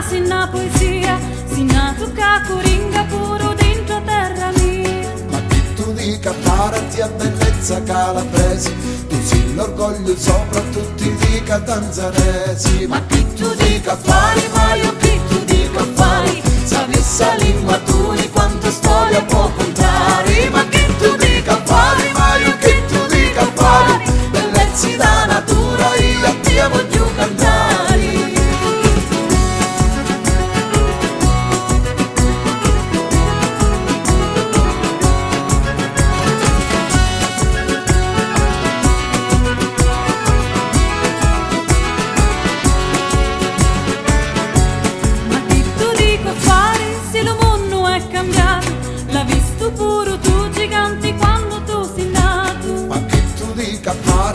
Sinna poesia, sinna tocca coringa puro dentro terra mia. Ma che tu dica parati a bellezza calabresi, tu sei l'orgoglio sopra tutti dica tanzanesi. Ma che tu dica fai, ma io che tu dica fai, sapessa lingua tu di quanta storia può contare. Ma che tu dica fai, ma io che tu dica fai, bellezza da natura io a te voglio cantare.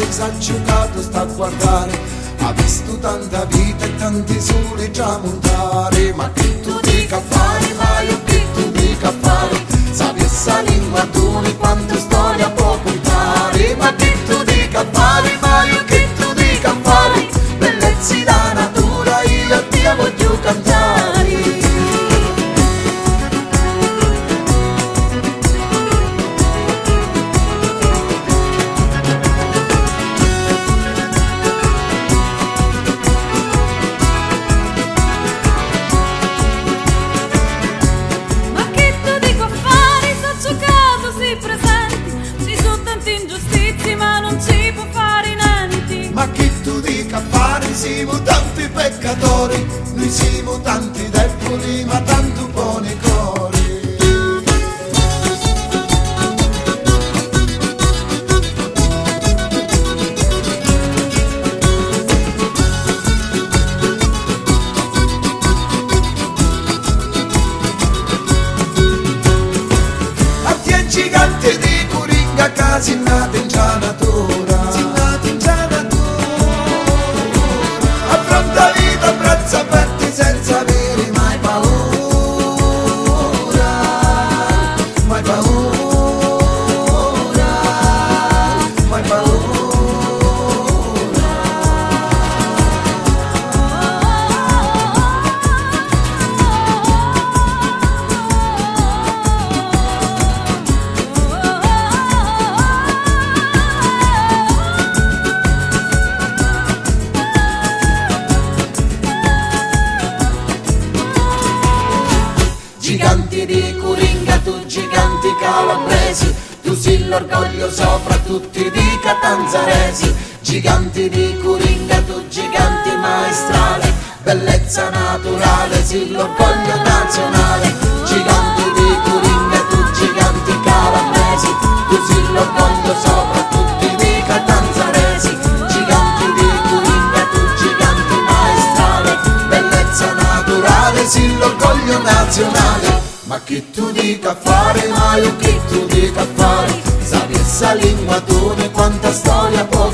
S'ha giocato, sta a guardare, ha visto tanta vita e tanti soli tramontare. Ma che tu dica fare, ma io che tu dica fare, sapessa lingua tu di quanta storia può contare. Ma che tu dica fare, ma io che tu dica fare, bellezza da natura io a te voglio cantare. Ma che tu dica fare, siamo tanti peccatori, noi siamo tanti deboli ma tanto buoni cori. A te giganti di Coringa casi nati in già natura, affronta vita a braccia aperte senza avere mai paura, mai paura, mai paura. Giganti di Coringa, tu giganti calabresi, tu sei l'orgoglio sopra tutti di catanzaresi. Giganti di Coringa, tu giganti maestrale, bellezza naturale, sei l'orgoglio nazionale. Giganti di Coringa, tu giganti calabresi, tu sei l'orgoglio sopra tutti di catanzaresi. Giganti di Coringa, tu giganti maestrale, bellezza naturale, sei l'orgoglio nazionale. Ma che tu dica fare, ma io che tu dica fare, sapessa lingua tu di quanta storia può